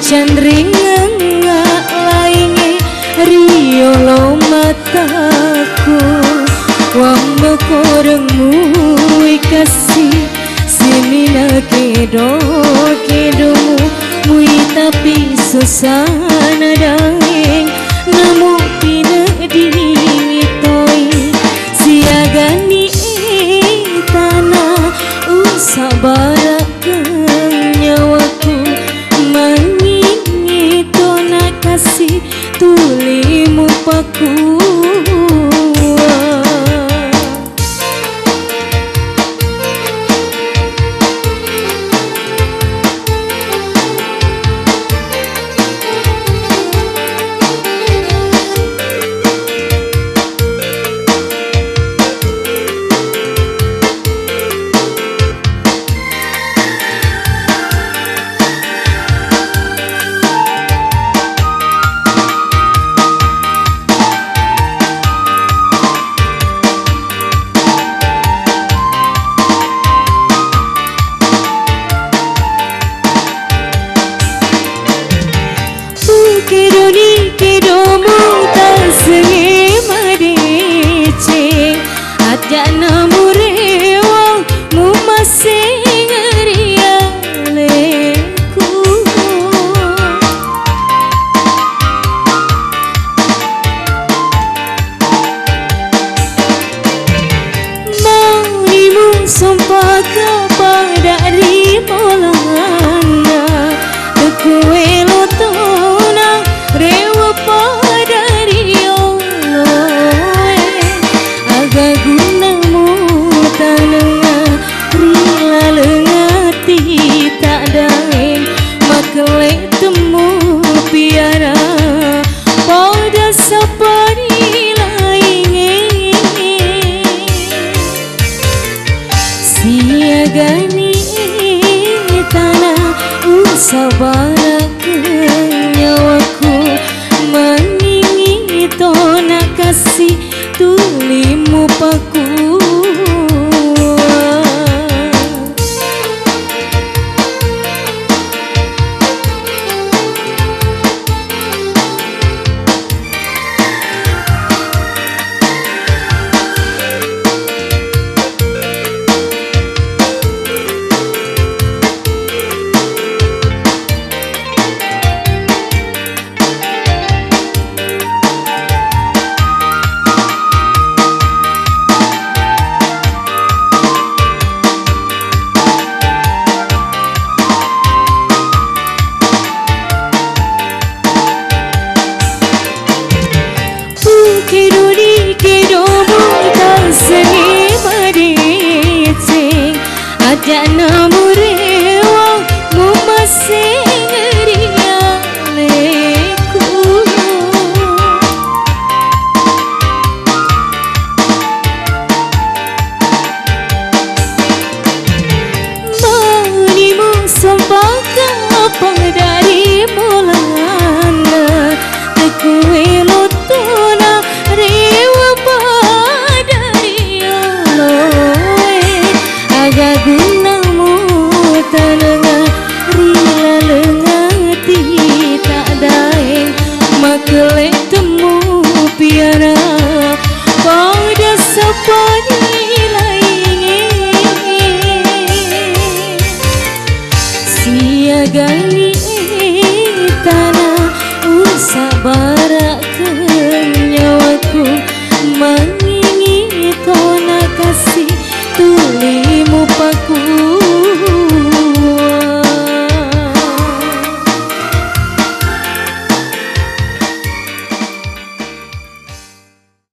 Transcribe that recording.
Chandringa lainge riolo mataku wamba korengmu kasih sini na kedomu mui tapi susah nadangeng namu pina ditoi siagani tanah usabara nyawaku mangingito na kasih tulimu paku kedomu tasenge madece ajana murewa mu masing rialeku maurimu sumpah kepada rimolana tekuelo rewa pada rioloe aga gunamu tanengah rila lengati tak daeng makle temu piara pada sapari lainge siagani tanah usabara nyawaku meningito na kasih tulimu paku kedomu tasenge madece ajana murewa mu masing rialeku manimu sumpah kapang dari mulana tekuelo tona rewa pada rioloe aga gunamu tanengah rila lengati tak daeng makle